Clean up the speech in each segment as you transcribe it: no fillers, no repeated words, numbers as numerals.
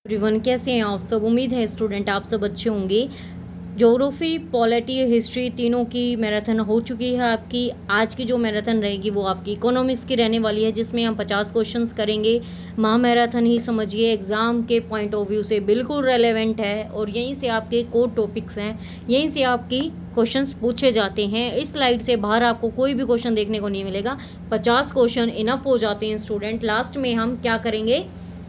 Everyone, कैसे हैं आप सब। उम्मीद है स्टूडेंट आप सब अच्छे होंगे। ज्योग्राफी, पॉलिटी, हिस्ट्री तीनों की मैराथन हो चुकी है आपकी। आज की जो मैराथन रहेगी वो आपकी इकोनॉमिक्स की रहने वाली है, जिसमें हम 50 क्वेश्चंस करेंगे। महा मैराथन ही समझिए, एग्ज़ाम के पॉइंट ऑफ व्यू से बिल्कुल रेलेवेंट है और यहीं से आपके कोर टॉपिक्स हैं, यहीं से आपकी क्वेश्चंस पूछे जाते हैं। इस स्लाइड से बाहर आपको कोई भी क्वेश्चन देखने को नहीं मिलेगा। 50 क्वेश्चन इनफ हो जाते हैं स्टूडेंट। लास्ट में हम क्या करेंगे,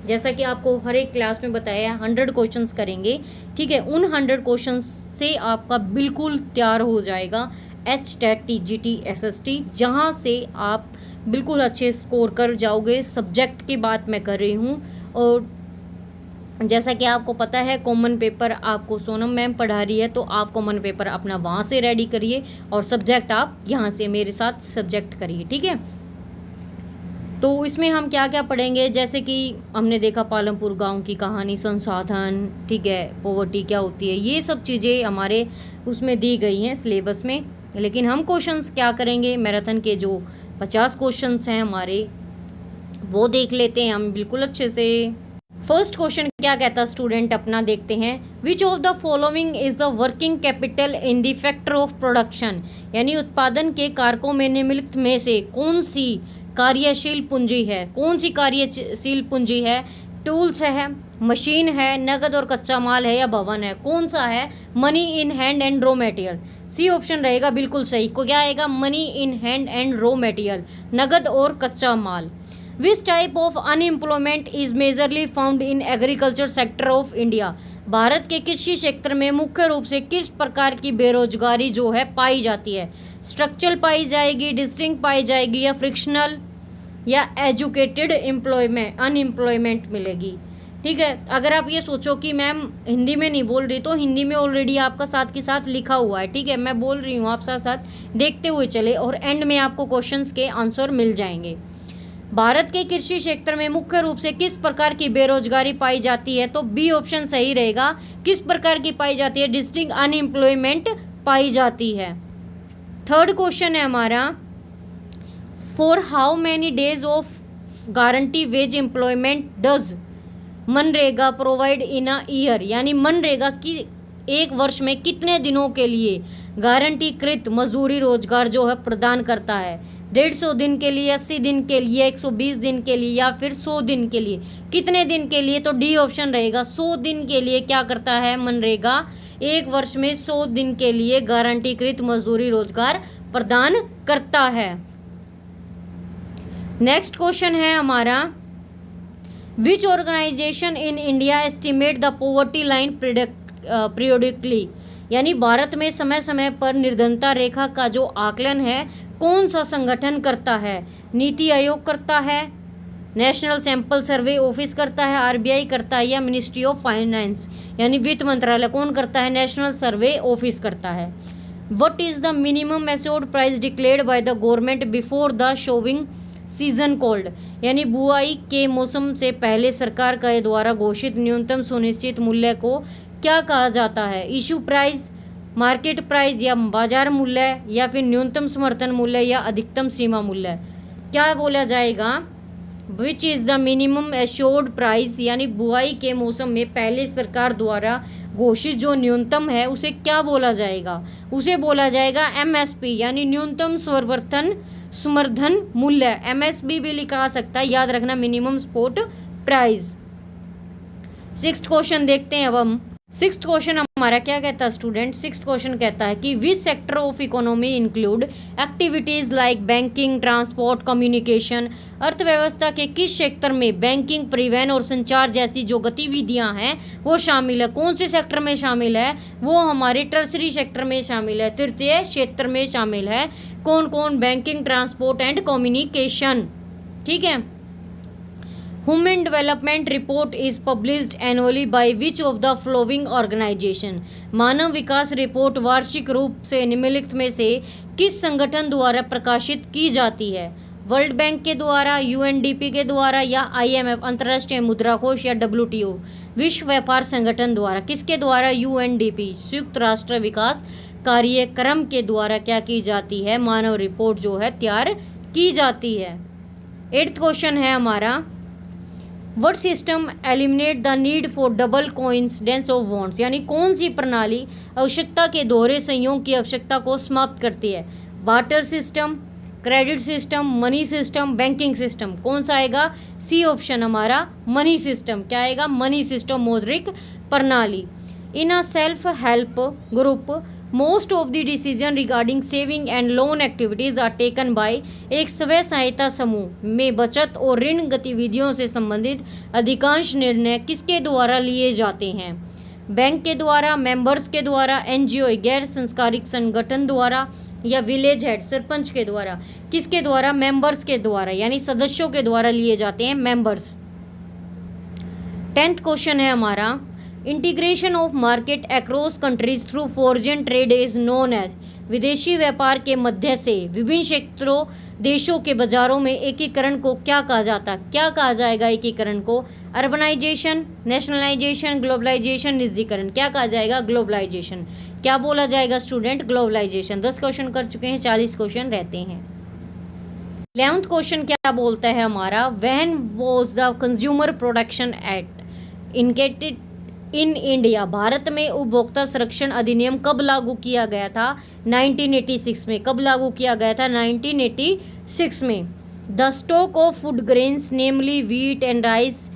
जैसा कि आपको हर एक क्लास में बताया, 100 क्वेश्चंस करेंगे। ठीक है, उन 100 क्वेश्चंस से आपका बिल्कुल तैयार हो जाएगा HTET TGT SST, जहाँ से आप बिल्कुल अच्छे स्कोर कर जाओगे। सब्जेक्ट की बात मैं कर रही हूँ। और जैसा कि आपको पता है, कॉमन पेपर आपको सोनम मैम पढ़ा रही है, तो आप कॉमन पेपर अपना वहाँ से रेडी करिए और सब्जेक्ट आप यहाँ से मेरे साथ सब्जेक्ट करिए। ठीक है, तो इसमें हम क्या क्या पढ़ेंगे, जैसे कि हमने देखा पालमपुर गांव की कहानी, संसाधन, ठीक है, पॉवर्टी क्या होती है, ये सब चीज़ें हमारे उसमें दी गई हैं सिलेबस में। लेकिन हम क्वेश्चंस क्या करेंगे, मैराथन के जो 50 क्वेश्चंस हैं हमारे, वो देख लेते हैं हम बिल्कुल अच्छे से। फर्स्ट क्वेश्चन क्या कहता है स्टूडेंट, अपना देखते हैं। विच of the following is the working capital in the factor of production, यानी उत्पादन के कारकों में निम्नलिखित में से कौन सी कार्यशील पूंजी है। कौन सी कार्यशील पूंजी है? टूल्स है, मशीन है, नगद और कच्चा माल है, या भवन है। कौन सा है? Money in hand and raw material. C option रहेगा बिल्कुल सही। को क्या आएगा? Money in hand and raw material, नगद और कच्चा माल। Which type of unemployment is majorly found in agriculture sector of India. भारत के कृषि क्षेत्र में मुख्य रूप से किस प्रकार की बेरोजगारी जो है पाई जाती है? स्ट्रक्चरल पाई जाएगी, डिस्टिंक्ट पाई जाएगी, या फ्रिक्शनल, या एजुकेटेड एम्प्लॉयमेंट अनएम्प्लॉयमेंट मिलेगी। ठीक है, अगर आप ये सोचो कि मैम हिंदी में नहीं बोल रही, तो हिंदी में ऑलरेडी आपका साथ के साथ लिखा हुआ है। ठीक है, मैं बोल रही हूँ, आप साथ साथ देखते हुए चले और एंड में आपको क्वेश्चंस के आंसर मिल जाएंगे। भारत के कृषि क्षेत्र में मुख्य रूप से किस प्रकार की बेरोजगारी पाई जाती है? तो बी ऑप्शन सही रहेगा। किस प्रकार की पाई जाती है? डिस्टिंक्ट अनएम्प्लॉयमेंट पाई जाती है। थर्ड क्वेश्चन है हमारा, for how many days of guarantee veg employment does MNREGA provide in a year, यानी मनरेगा की एक वर्ष में कितने दिनों के लिए गारंटीकृत मजदूरी रोजगार जो है प्रदान करता है? 150 दिन के लिए, 80 दिन के लिए, 120 दिन के लिए, या फिर 100 दिन के लिए? कितने दिन के लिए? तो डी ऑप्शन रहेगा। 100 दिन के लिए क्या करता है मनरेगा? एक वर्ष में 100 दिन के लिए गारंटीकृत मजदूरी रोजगार प्रदान करता है। नेक्स्ट क्वेश्चन है हमारा, which organisation in India estimate the poverty line periodically, यानी भारत में समय समय पर निर्धनता रेखा का जो आकलन है कौन सा संगठन करता है? नीति आयोग करता है, नेशनल सैंपल सर्वे ऑफिस करता है, RBI करता है, या मिनिस्ट्री ऑफ फाइनेंस यानी वित्त मंत्रालय कौन करता है? नेशनल सर्वे ऑफिस करता है। What is the minimum assured price declared by the government before the showing season cold, यानी बुआई के मौसम से पहले सरकार के द्वारा घोषित न्यूनतम सुनिश्चित मूल्य को क्या कहा जाता है? इशू प्राइस, मार्केट प्राइस, या बाजार मूल्य, या फिर न्यूनतम समर्थन मूल्य, या अधिकतम सीमा मूल्य? क्या बोला जाएगा? Which is the minimum assured price, यानी बुआई के मौसम में पहले सरकार द्वारा घोषित जो न्यूनतम है उसे क्या बोला जाएगा? उसे बोला जाएगा MSP, यानी न्यूनतम समर्थन मूल्य। MSP भी लिखा सकता है, याद रखना, minimum support price. Sixth question देखते हैं अब हम। सिक्स्थ क्वेश्चन हमारा क्या कहता है स्टूडेंट? सिक्स्थ क्वेश्चन कहता है कि which sector of economy include activities like banking, transport, communication. अर्थव्यवस्था के किस क्षेत्र में बैंकिंग, परिवहन और संचार जैसी जो गतिविधियां हैं वो शामिल है? कौन से सेक्टर में शामिल है? वो हमारे टर्सरी सेक्टर में शामिल है, तृतीय क्षेत्र में शामिल है। कौन कौन? Banking, transport and communication. ठीक है। Human development report is published annually by which of the following organisation. मानव विकास रिपोर्ट वार्षिक रूप से निम्नलिखित में से किस संगठन द्वारा प्रकाशित की जाती है? वर्ल्ड बैंक के द्वारा, UNDP के द्वारा, या IMF अंतर्राष्ट्रीय मुद्रा कोष, या WTO विश्व व्यापार संगठन द्वारा? किसके द्वारा? UNDP संयुक्त राष्ट्र विकास कार्यक्रम के द्वारा क्या की जाती है? मानव रिपोर्ट जो है तैयार की जाती है। 8th क्वेश्चन है हमारा, what system eliminate the need for double coincidence of bonds, यानी कौन सी प्रणाली आवश्यकता के दोहरे संयोग की आवश्यकता को समाप्त करती है? Barter system, credit system, money system, banking system. कौन सा आएगा? सी ऑप्शन हमारा मनी सिस्टम। क्या आएगा? मनी सिस्टम, मौद्रिक प्रणाली। In a self help group most of the decision regarding saving and loan activities are taken by, एक स्वयं सहायता समूह में बचत और ऋण गतिविधियों से संबंधित अधिकांश निर्णय किसके द्वारा लिए जाते हैं? बैंक के द्वारा, मेंबर्स के द्वारा, एनजीओ गैर संस्कारिक संगठन द्वारा, या विलेज हेड सरपंच के द्वारा? किसके द्वारा? मेंबर्स के द्वारा, यानी सदस्यों के द्वारा लिए जाते हैं, मेंबर्स। 10th क्वेश्चन है हमारा, integration of market across countries through foreign trade is known as, विदेशी व्यापार के मध्य से विभिन्न क्षेत्रों देशों के बाजारों में एकीकरण को क्या कहा जाता? क्या कहा जाएगा एकीकरण को? अर्बनाइजेशन, नेशनलाइजेशन, ग्लोबलाइजेशन, निजीकरण। क्या कहा जाएगा? ग्लोबलाइजेशन। क्या बोला जाएगा स्टूडेंट? ग्लोबलाइजेशन। 10 क्वेश्चन कर चुके हैं, 40 क्वेश्चन रहते हैं। 11th क्वेश्चन क्या बोलता है हमारा, when was the consumer protection act enacted in India, भारत में उपभोक्ता संरक्षण अधिनियम कब लागू किया गया था? 1986 में। कब लागू किया गया था? 1986 में। The stock of food grains namely wheat and rice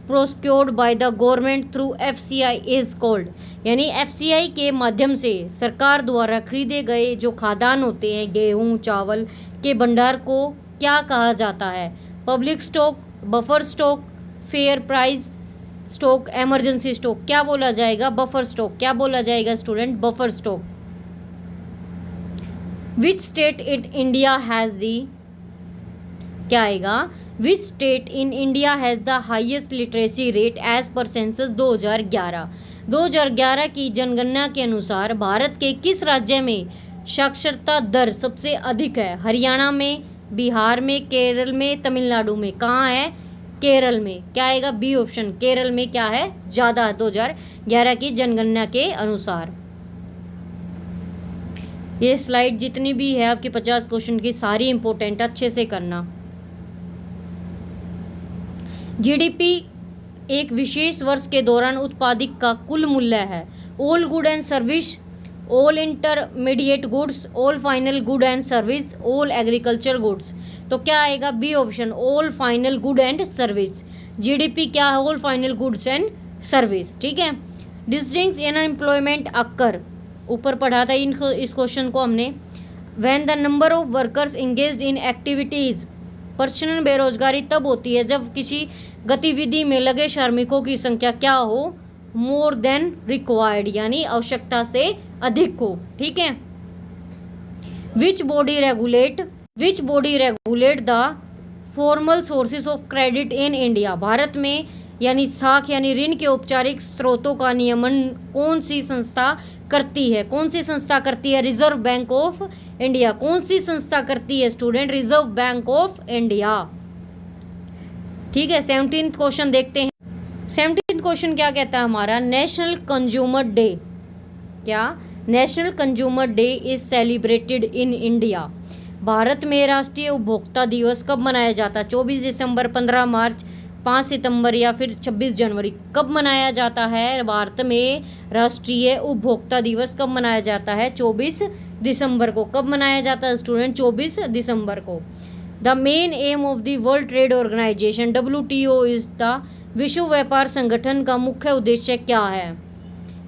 procured by the government through FCI is called, यानी FCI के माध्यम से सरकार द्वारा खरीदे गए जो खाद्यान्न होते हैं, गेहूं, चावल के भंडार को क्या कहा जाता है? Public stock, buffer stock, fair price stock, emergency stock. क्या बोला जाएगा? Buffer stock. क्या बोला जाएगा student? Buffer stock. Which state in India has the, क्या आएगा? Which state in India has the highest literacy rate as per census 2011, 2011 की जनगणना के अनुसार भारत के किस राज्य में साक्षरता दर सबसे अधिक है? हरियाणा में, बिहार में, केरल में, तमिलनाडु में। कहाँ है? केरल में। क्या आएगा? B option. केरल में क्या है? ज्यादा, 2011 की जनगणना के अनुसार। ये स्लाइड जितनी भी है आपकी 50 क्वेश्चन की, सारी इंपॉर्टेंट, अच्छे से करना। जीडीपी एक विशेष वर्ष के दौरान उत्पादित का कुल मूल्य है। All good and service, all intermediate goods, all final good and service, all agriculture goods. तो क्या आएगा? B option, all final good and service. GDP क्या है? All final goods and service. ठीक है। डिस्टिंक्स इन एम्प्लॉयमेंट अक्कर, ऊपर पढ़ा था इस क्वेश्चन को हमने। When the number of workers engaged in activities, personal बेरोजगारी तब होती है जब किसी गतिविधि में लगे श्रमिकों की संख्या क्या हो? मोर देन रिक्वायर्ड, यानी आवश्यकता से अधिक हो। ठीक है। Which body regulate the formal sources of credit in India, भारत में यानी साख यानी ऋण के औपचारिक स्रोतों का नियमन कौन सी संस्था करती है? कौन सी संस्था करती है? Reserve bank of India. कौन सी संस्था करती है student? Reserve bank of India. ठीक है। 17th क्वेश्चन देखते हैं। 17th क्वेश्चन क्या कहता है हमारा, नेशनल कंज्यूमर डे। क्या? National consumer day is celebrated in India, भारत में राष्ट्रीय उपभोक्ता दिवस कब मनाया जाता है? 24 दिसंबर, 15 मार्च, 5 सितंबर या फिर 26 जनवरी। कब मनाया जाता है भारत में राष्ट्रीय उपभोक्ता दिवस? कब मनाया जाता है? 24 दिसंबर को। कब मनाया जाता है स्टूडेंट? 24 दिसंबर को। The main aim of the World Trade Organization WTO is the, विश्व व्यापार संगठन का मुख्य उद्देश्य क्या है?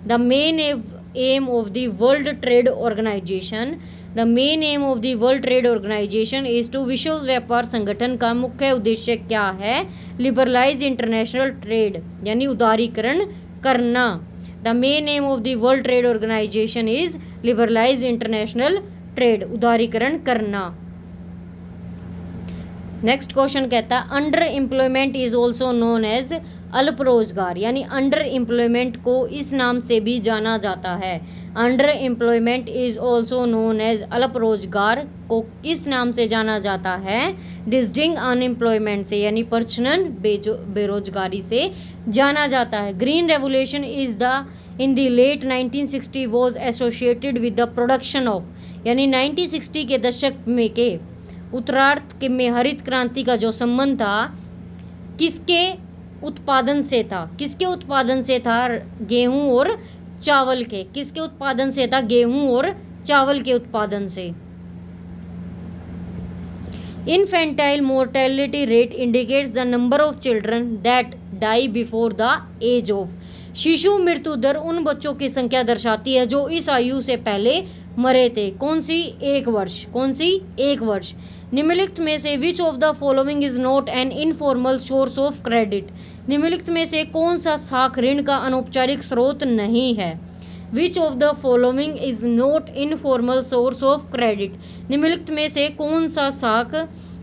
The main aim of the World Trade Organization, the main aim of the World Trade Organization is to, विश्व व्यापार संगठन का मुख्य उद्देश्य क्या है? लिबरलाइज इंटरनेशनल ट्रेड, यानी उदारीकरण करना। The main aim of the World Trade Organization is liberalise international trade, उदारीकरण करना। नेक्स्ट क्वेश्चन कहता है, underemployment is also known as, अल्प रोजगार, यानी अंडर एम्प्लॉयमेंट को इस नाम से भी जाना जाता है। Underemployment is also known as, अल्प रोजगार को किस नाम से जाना जाता है? डिस्टिंक्ट अनएम्प्लॉयमेंट से, यानी पर्सनल बेरोजगारी से जाना जाता है। Green revolution is the, in the late 1960 was associated with the production of, यानी 1960 के दशक में के उत्तरार्ध में हरित क्रांति का जो संबंध था किसके उत्पादन से था? किसके उत्पादन से था? गेहूं और चावल के। किसके उत्पादन से था? गेहूं और चावल के उत्पादन से। Infantile mortality rate indicates the number of children that die before the age of। शिशु मृत्यु दर उन बच्चों की संख्या दर्शाती है जो इस आयु से पहले मरे थे। कौन सी? 1 वर्ष। कौन सी? 1 वर्ष। निम्नलिखित में से विच of the following is not an informal source of credit? निम्नलिखित में से कौन सा साख ऋण का अनौपचारिक स्रोत नहीं है? विच of the following is not informal source of credit? निम्नलिखित में से कौन सा साख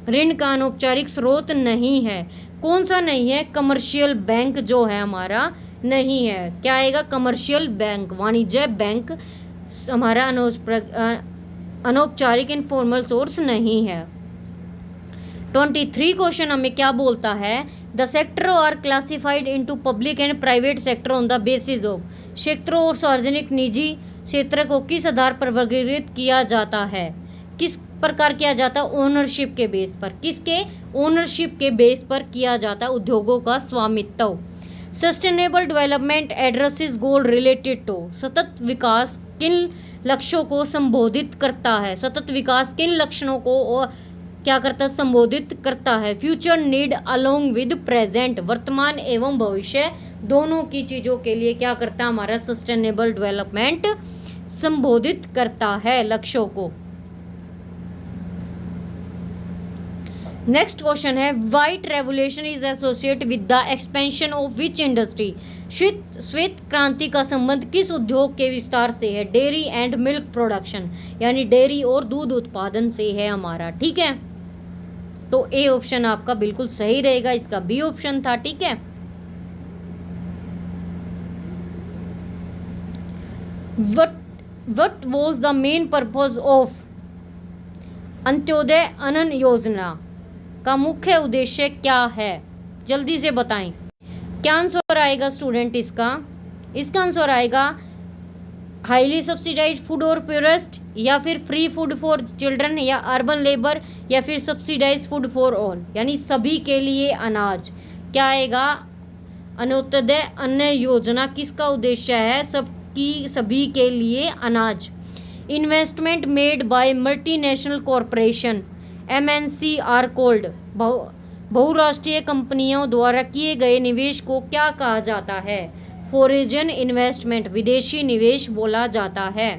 ऋण का अनौपचारिक स्रोत नहीं है? कौन सा नहीं है? कमर्शियल बैंक जो है हमारा नहीं है। क्या आएगा? कमर्शियल बैंक, वाणिज्य बैंक हमारा अनौपचारिक इनफॉर्मल सोर्स नहीं है। 23 क्वेश्चन हमें क्या बोलता है? The sector are classified into public and private sector on the basis of. क्षेत्रों और सार्वजनिक निजी क्षेत्र को किस आधार पर वर्गीकृत किया जाता है? किस प्रकार किया जाता है? ओनरशिप के बेस पर। किसके? ओनरशिप के बेस पर किया जाता है, उद्योगों का स्वामित्व। Sustainable development addresses goal related to. सतत विकास किन लक्ष्यों को संबोधित करता है? सतत विकास किन लक्षणों को क्या करता है? संबोधित करता है। Future need along with present, वर्तमान एवं भविष्य दोनों की चीजों के लिए क्या करता है? हमारा सस्टेनेबल डेवलपमेंट संबोधित करता है लक्ष्यों को। नेक्स्ट क्वेश्चन है white revolution is associate with the expansion of which industry? श्वेत क्रांति का संबंध किस उद्योग के विस्तार से है? डेयरी एंड मिल्क प्रोडक्शन, यानी डेयरी और दूध उत्पादन से है हमारा। ठीक है, तो ए ऑप्शन आपका बिल्कुल सही रहेगा, इसका बी ऑप्शन था। ठीक है, what was the main purpose of Antyodaya अन्न योजना का मुख्य उद्देश्य क्या है? जल्दी से बताएं। क्या आंसर आएगा स्टूडेंट इसका? इसका आंसर आएगा हाईली सब्सिडाइज्ड फूड और प्योरेस्ट, या फिर फ्री फूड फॉर चिल्ड्रन, या अर्बन लेबर, या फिर सब्सिडाइज्ड फूड फॉर ऑल, यानी सभी के लिए अनाज। क्या आएगा? अंत्योदय अन्न योजना किसका उद्देश्य है? सभी के लिए अनाज। Investment made by multinational corporation MNC are called. बहुराष्ट्रीय कंपनियों द्वारा किए गए निवेश को क्या कहा जाता है? फॉरेन इन्वेस्टमेंट, विदेशी निवेश बोला जाता है।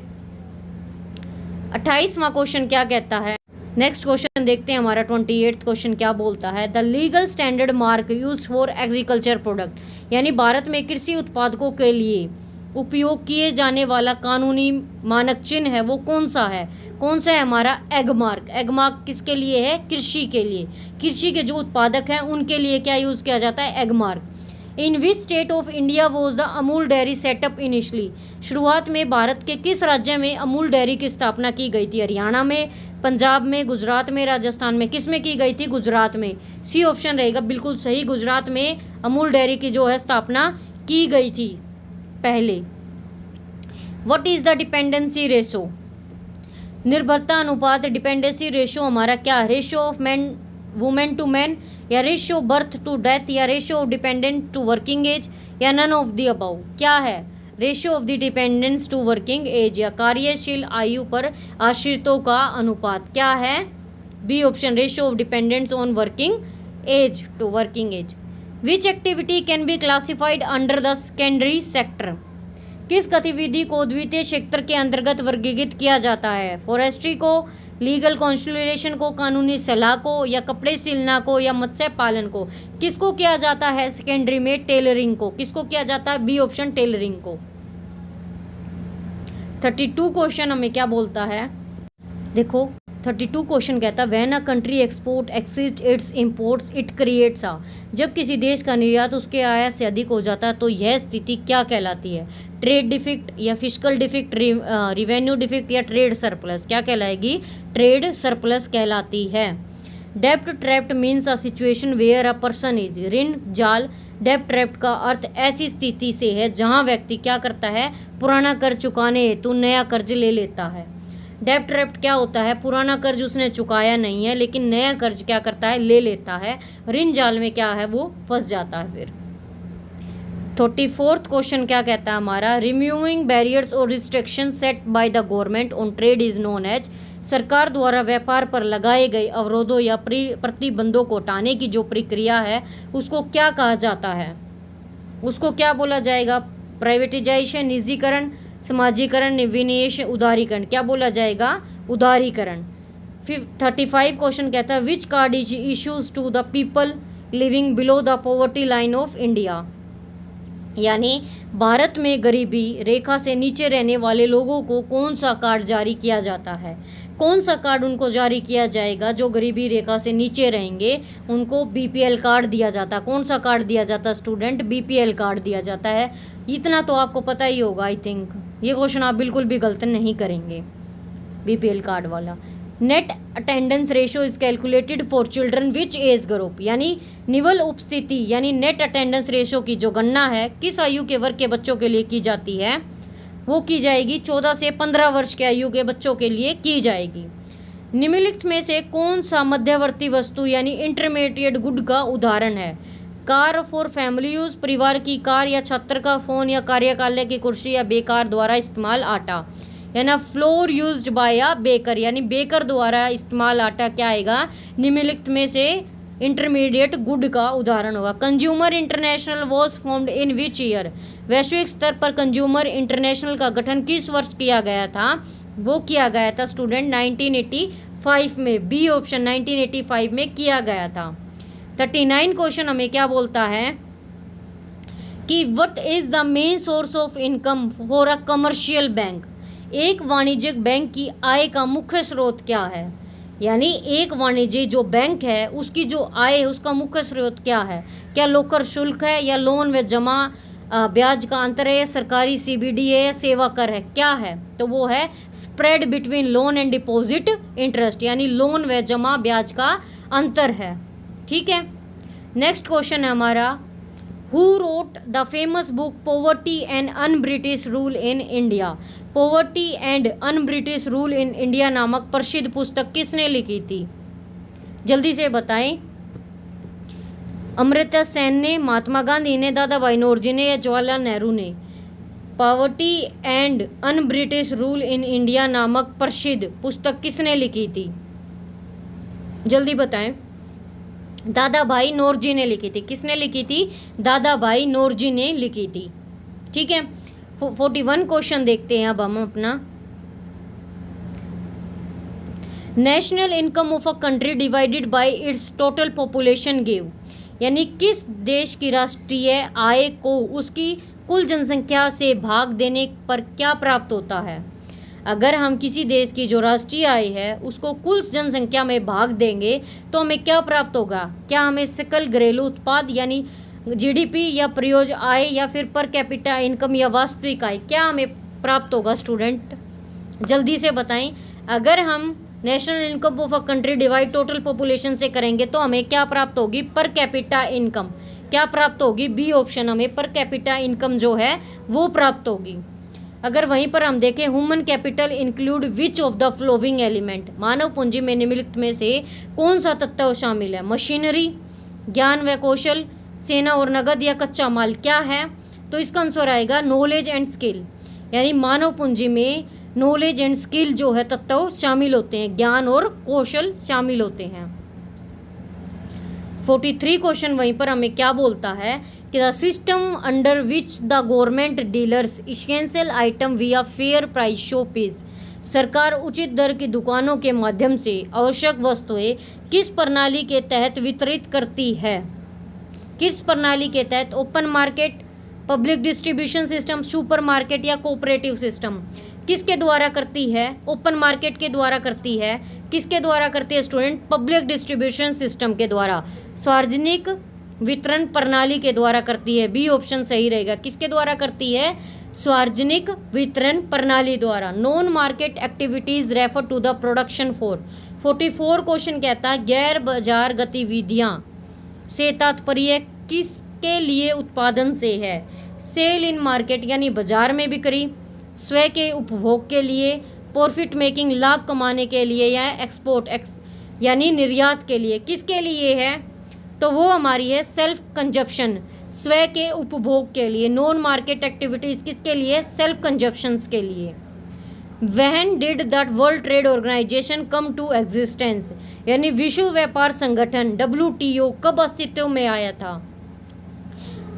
28वां क्वेश्चन क्या कहता है? नेक्स्ट क्वेश्चन देखते हैं हमारा 28th क्वेश्चन क्या बोलता है। The legal standard mark used for agriculture product, यानी भारत में कृषि उत्पादकों के लिए उपयोग किए जाने वाला कानूनी मानक चिन्ह है वो कौन सा है? कौन सा है हमारा? Egg mark. एग मार्क किसके लिए है? कृषि के लिए। कृषि के जो उत्पादक हैं उनके लिए क्या यूज किया जाता है? Egg mark. In which state of India was the Amul dairy setup initially? शुरुआत में भारत के किस राज्य में अमूल डेयरी की स्थापना की गई थी? हरियाणा में, पंजाब में, गुजरात में, राजस्थान में? किस में की गई थी? गुजरात में। सी ऑप्शन रहेगा बिल्कुल सही। गुजरात में अमूल डेयरी की जो है स्थापना की गई थी पहले। What is the dependency ratio? निर्भरता अनुपात। डिपेंडेंसी रेशो हमारा क्या? Ratio of man women to man, या रेशो बर्थ टू डेथ, या ratio of dependent to working age, या नन ऑफ द अबव? क्या है? Ratio of the dependence to working age, या कार्यशील आयु पर आश्रितों का अनुपात। क्या है? B option, ratio of dependence on working age to working age. Which activity can be classified under the secondary sector? किस गतिविधि को द्वितीय क्षेत्र के अंतर्गत वर्गीकृत किया जाता है? फॉरेस्ट्री को, लीगल कंसल्टेशन को, कानूनी सलाह को, या कपड़े सिलना को, या मत्स्य पालन को? किसको किया जाता है सेकेंडरी में? टेलरिंग को। किसको किया जाता है? बी ऑप्शन, टेलरिंग को। 32 क्वेश्चन हमें क्या बोलता है? देखो 32 क्वेश्चन कहता है when a country export exceed it's imports it creates a. जब किसी देश का निर्यात उसके आयात से अधिक हो जाता है तो यह स्थिति क्या कहलाती है? ट्रेड डिफिक्ट, या फिस्कल डिफिक्ट, रिवेन्यू डिफिक्ट, या ट्रेड सरप्लस? क्या कहलाएगी? ट्रेड सरप्लस कहलाती है। डेब्ट trapped means a situation where a person is. ऋण जाल। डेब्ट ट्रैप्ड का अर्थ ऐसी स्थिति से है जहां व्यक्ति क्या करता है? पुराना कर्ज चुकाने हेतु नया कर्ज ले लेता है। डेब्ट ट्रैप्ड क्या होता है? पुराना कर्ज उसने चुकाया नहीं है लेकिन नया कर्ज क्या करता है? ले लेता है। ऋण जाल में क्या है? वो फंस जाता है फिर। 34th क्वेश्चन क्या कहता है हमारा, रिमूविंग बैरियर्स और restriction set by the government on trade is known as, सरकार द्वारा व्यापार पर लगाए गए अवरोधों या प्रतिबंधों को हटाने की जो प्रक्रिया है उसको क्या कहा जाता है, उसको क्या बोला जाएगा, प्राइवेटाइजेशन, निजीकरण, समाजीकरण, विनिवेश, उदारीकरण, क्या बोला जाएगा, उदारीकरण। फिर 35 क्वेश्चन कहता है which card is issues to the people living below the poverty line of India, यानी भारत में गरीबी रेखा से नीचे रहने वाले लोगों को कौन सा कार्ड जारी किया जाता है, कौन सा कार्ड उनको जारी किया जाएगा, जो गरीबी रेखा से नीचे रहेंगे उनको बीपीएल कार्ड दिया जाता है। कौन सा कार्ड दिया जाता है स्टूडेंट, बीपीएल कार्ड दिया जाता है। इतना तो आपको पता ही होगा, आई थिंक ये क्वेश्चन आप बिल्कुल भी गलत नहीं करेंगे, बीपीएल कार्ड वाला। Net attendance ratio is calculated for children which age group, यानी निवल उपस्थिति यानी नेट अटेंडेंस रेशो की जो गणना है किस आयु के वर्ग के बच्चों के लिए की जाती है, वो की जाएगी 14 से 15 वर्ष के आयु के बच्चों के लिए की जाएगी। निम्नलिखित में से कौन सा मध्यवर्ती वस्तु यानी इंटरमीडिएट गुड का उदाहरण है, कार फॉर फैमिली यूज, परिवार की कार या छात्र का फोन या कार्यकालय की कुर्सी या बेकार द्वारा इस्तेमाल आटा, यानी floor used by a baker, यानी बेकर द्वारा इस्तेमाल आटा क्या आएगा, निम्नलिखित में से इंटरमीडिएट गुड का उदाहरण होगा। Consumer international was formed in which year, वैश्विक स्तर पर कंज्यूमर इंटरनेशनल का गठन किस वर्ष किया गया था, वो किया गया था स्टूडेंट 1985 में, बी ऑप्शन 1985 में किया गया था। 39 क्वेश्चन हमें क्या बोलता है कि what is the main source of income for a commercial bank, एक वाणिज्यिक बैंक की आय का मुख्य स्रोत क्या है, यानी एक वाणिज्य जो बैंक है उसकी जो आय है उसका मुख्य स्रोत क्या है, क्या लोकर शुल्क है या लोन व जमा ब्याज का अंतर है, सरकारी सीबीडी है या सेवा कर है, क्या है, तो वो है spread between loan and deposit interest, यानी लोन व जमा ब्याज का अंतर है। ठीक है, नेक्स्ट क्वेश्चन है हमारा, Who wrote the famous book Poverty and Un-British Rule in India? Poverty and Un-British Rule in India नामक प्रसिद्ध पुस्तक किसने लिखी थी, जल्दी से बताएं। अमर्त्य सेन ने, महात्मा गांधी ने, दादा भाई नौरोजी ने या जवाहरलाल नेहरू ने। Poverty and un British rule in India नामक प्रसिद्ध पुस्तक किसने लिखी थी, जल्दी बताएं। दादा भाई नौरोजी ने लिखी थी, किसने लिखी थी, दादा भाई नौरोजी ने लिखी थी। ठीक है, 41 क्वेश्चन देखते हैं अब हम अपना। National income of a country divided by it's total population give, यानी किस देश की राष्ट्रीय आय को उसकी कुल जनसंख्या से भाग देने पर क्या प्राप्त होता है। अगर हम किसी देश की जो राष्ट्रीय आय है उसको कुल जनसंख्या में भाग देंगे तो हमें क्या प्राप्त होगा, क्या हमें सकल घरेलू उत्पाद यानी जीडीपी या प्रयोज्य आय या फिर पर कैपिटा इनकम या वास्तविक आय, क्या हमें प्राप्त होगा स्टूडेंट, जल्दी से बताएं। अगर हम national income of a country divide total population से करेंगे तो हमें क्या प्राप्त होगी, पर कैपिटा इनकम, क्या प्राप्त होगी, बी ऑप्शन, हमें पर कैपिटा इनकम जो है वो प्राप्त होगी। अगर वहीं पर हम देखें human capital include which of the following element, मानव पूंजी में निम्नलिखित में से कौन सा तत्व शामिल है, मशीनरी, ज्ञान व कौशल, सेना और नगद या कच्चा माल, क्या है, तो इसका आंसर आएगा नॉलेज एंड स्किल, यानी मानव पूंजी में नॉलेज एंड स्किल जो है तत्व शामिल होते हैं, ज्ञान और कौशल शामिल होते हैं। 43 क्वेश्चन वहीं पर हमें क्या बोलता है कि the system under which the government dealers essential item विया फेयर प्राइस शॉपिज, सरकार उचित दर की दुकानों के माध्यम से आवश्यक वस्तुएं किस प्रणाली के तहत वितरित करती है, किस प्रणाली के तहत, open market, public distribution system, super market या कोऑपरेटिव सिस्टम, किसके द्वारा करती है, ओपन मार्केट के द्वारा करती है, किसके द्वारा करती है स्टूडेंट, पब्लिक डिस्ट्रीब्यूशन सिस्टम के द्वारा, सार्वजनिक वितरण प्रणाली के द्वारा करती है, बी ऑप्शन सही रहेगा, किसके द्वारा करती है, सार्वजनिक वितरण प्रणाली द्वारा। Non market activities refer to the production for. 44 question कहता है गैर बाजार गतिविधियां से तात्पर्य किसके लिए उत्पादन से है, सेल इन मार्केट यानी बाजार में बिक्री, स्वयं के उपभोग के लिए, प्रॉफिट मेकिंग लाभ कमाने के लिए, या एक्सपोर्ट यानी निर्यात के लिए, किसके लिए है, तो वो हमारी है सेल्फ कंजप्शन, स्वयं के उपभोग के लिए, नॉन मार्केट एक्टिविटीज किसके लिए, सेल्फ कंजप्शंस के लिए। When did that World Trade Organization come to existence, यानी विश्व व्यापार संगठन WTO कब अस्तित्व में आया था।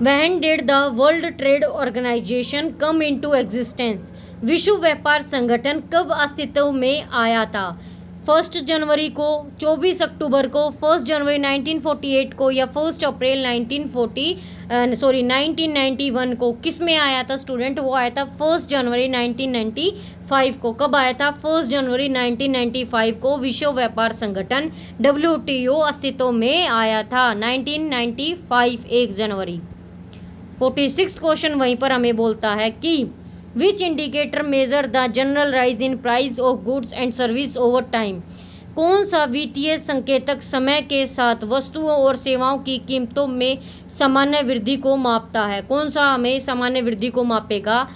When did the World Trade Organization come into existence, विश्व व्यापार संगठन कब अस्तित्व में आया था। 1 जनवरी को, 24 अक्टूबर को, 1 जनवरी 1948 को, या 1 अप्रैल 1991 को। किस में आया था स्टूडेंट, वो आया था 1 जनवरी 1995 को। कब आया था, 1 जनवरी 1995 को विश्व व्यापार संगठन WTO अस्तित्व में आया था। 1995 1 जनवरी। 46 क्वेश्चन वहीं पर हमें बोलता है कि which indicator measure the general rise in price of goods and service over time, कौन सा वित्तीय संकेतक समय के साथ वस्तुओं और सेवाओं की कीमतों में सामान्य वृद्धि को मापता है। कौन सा हमें सामान्य वृद्धि को मापेगा,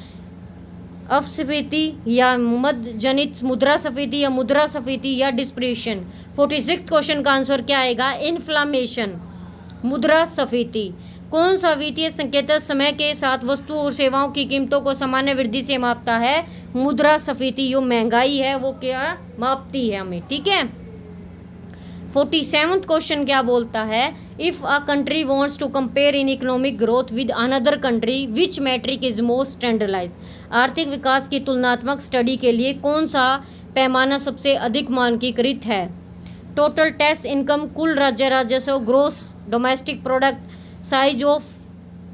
अपस्फीति या मद जनित मुद्रास्फीति या मुद्रास्फीति या डिप्रेशन। 46 क्वेश्चन का आंसर क्या आएगा, इन्फ्लेमेशन, मुद्रास्फीति। कौन सा वित्तीय संकेतक समय के साथ वस्तुओं और सेवाओं की कीमतों को सामान्य वृद्धि से मापता है, मुद्रास्फीति। जो महंगाई है वो क्या मापती है हमें, ठीक है। 47th क्वेश्चन क्या बोलता है, if a country wants to compare in economic growth with another country which matric is most standardise, आर्थिक विकास की तुलनात्मक स्टडी के लिए कौन सा पैमाना सबसे अधिक मानकीकृत है। टोटल टैक्स इनकम, कुल राज्य राजस्व, gross domestic product, size of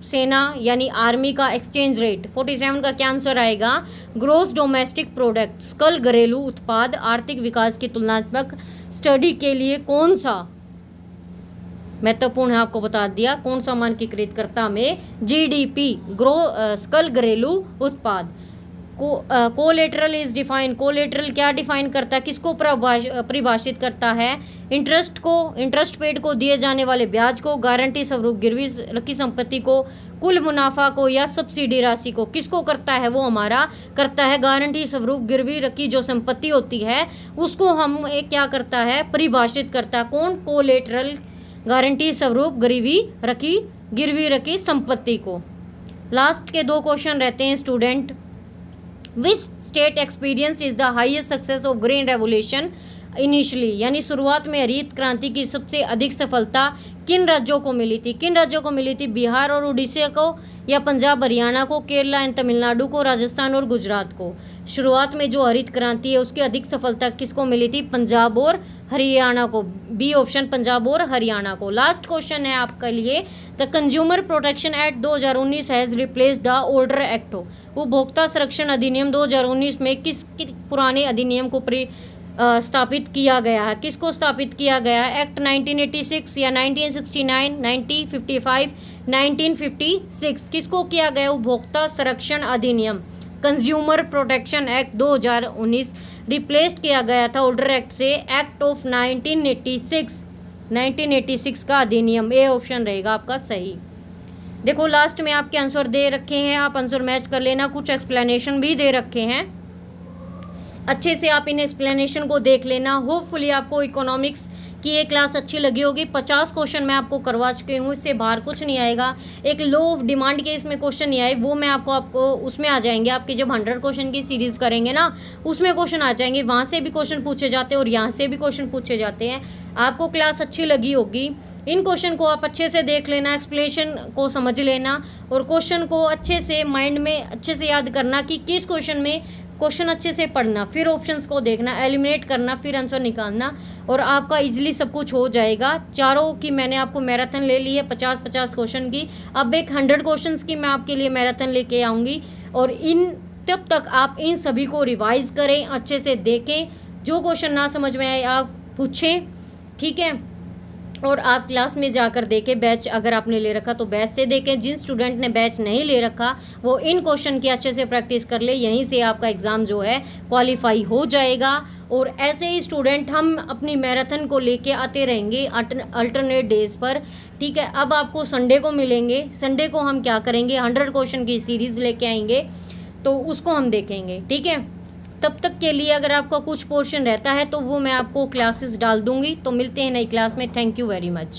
सेना यानी आर्मी का एक्सचेंज रेट। 47 का क्या आंसर आएगा, ग्रोस डोमेस्टिक प्रोडक्ट, सकल घरेलू उत्पाद। आर्थिक विकास की तुलनात्मक स्टडी के लिए कौन सा महत्वपूर्ण है, आपको बता दिया। कौन सा मानकीकृत करता हमें, GDP, सकल घरेलू उत्पाद। कोलेटरल इज डिफाइन, कोलेटरल क्या डिफाइन करता है, किसको परिभाषित करता है, इंटरेस्ट को, इंटरेस्ट पेड को, दिए जाने वाले ब्याज को, गारंटी स्वरूप गिरवी रखी संपत्ति को, कुल मुनाफा को, या सब्सिडी राशि को। किसको करता है, वो हमारा करता है गारंटी स्वरूप गिरवी रखी जो संपत्ति होती है उसको हम एक क्या करता है, परिभाषित करता है। कौन, कोलेटरल, गारंटी स्वरूप गिरवी रखी संपत्ति को। लास्ट के 2 क्वेश्चन रहते हैं student. Which state experience is the highest success of green revolution initially, यानी शुरुआत में हरित क्रांति की सबसे अधिक सफलता किन राज्यों को मिली थी। किन राज्यों को मिली थी, बिहार और उड़ीसा को, या पंजाब हरियाणा को, केरला एंड तमिलनाडु को, राजस्थान और गुजरात को। शुरुआत में जो हरित क्रांति है उसकी अधिक सफलता किसको मिली थी, पंजाब और हरियाणा को। बी ऑप्शन, पंजाब और हरियाणा को। लास्ट क्वेश्चन है आपके लिए, the consumer protection act 2019 has replace the older act. उपभोक्ता संरक्षण अधिनियम 2019 में किस पुराने अधिनियम को स्थापित किया गया है, किसको स्थापित किया गया है। एक्ट 1986 या 1969, 1955, 1956, किसको किया गया, उपभोक्ता संरक्षण अधिनियम, कंज्यूमर प्रोटेक्शन एक्ट 2019 रिप्लेस्ड किया गया था ओल्डर एक्ट से, एक्ट ऑफ 1986 का अधिनियम। ए ऑप्शन रहेगा आपका सही। देखो लास्ट में आपके आंसर दे रखे हैं, आप आंसर मैच कर लेना, कुछ एक्सप्लेनेशन भी दे रखे हैं, अच्छे से आप इन एक्सप्लेनेशन को देख लेना। होपफुली आपको इकोनॉमिक्स की ये क्लास अच्छी लगी होगी। 50 क्वेश्चन मैं आपको करवा चुकी हूँ, इससे बाहर कुछ नहीं आएगा। एक लो ऑफ डिमांड के इसमें क्वेश्चन नहीं आए, वो मैं आपको उसमें आ जाएंगे। आपकी जब 100 क्वेश्चन की सीरीज करेंगे ना, उसमें क्वेश्चन आ जाएंगे, वहाँ से भी क्वेश्चन पूछे जाते हैं और यहाँ से भी क्वेश्चन पूछे जाते हैं। आपको क्लास अच्छी लगी होगी, इन क्वेश्चन को आप अच्छे से देख लेना, एक्सप्लेनेशन को समझ लेना और क्वेश्चन को अच्छे से माइंड में अच्छे से याद करना कि किस क्वेश्चन में, क्वेश्चन अच्छे से पढ़ना, फिर ऑप्शंस को देखना, एलिमिनेट करना, फिर आंसर निकालना और आपका इजीली सब कुछ हो जाएगा। चारों की मैंने आपको मैराथन ले ली है 50-50 क्वेश्चन की। अब एक 100 क्वेश्चंस की मैं आपके लिए मैराथन लेके आऊँगी और तब तक आप इन सभी को रिवाइज करें, अच्छे से देखें, जो क्वेश्चन ना समझ में आए आप पूछें, ठीक है। और आप क्लास में जाकर देखें, बैच अगर आपने ले रखा तो बैच से देखें, जिन स्टूडेंट ने बैच नहीं ले रखा वो इन क्वेश्चन की अच्छे से प्रैक्टिस कर ले, यहीं से आपका एग्ज़ाम जो है क्वालिफाई हो जाएगा। और ऐसे ही स्टूडेंट हम अपनी मैराथन को लेके आते रहेंगे अल्टरनेट डेज पर, ठीक है। अब आपको संडे को मिलेंगे, संडे को हम क्या करेंगे, 100 क्वेश्चन की सीरीज़ लेके आएंगे, तो उसको हम देखेंगे, ठीक है। तब तक के लिए अगर आपका कुछ पोर्शन रहता है तो वो मैं आपको क्लासेस डाल दूंगी। तो मिलते हैं नई क्लास में। Thank you very much.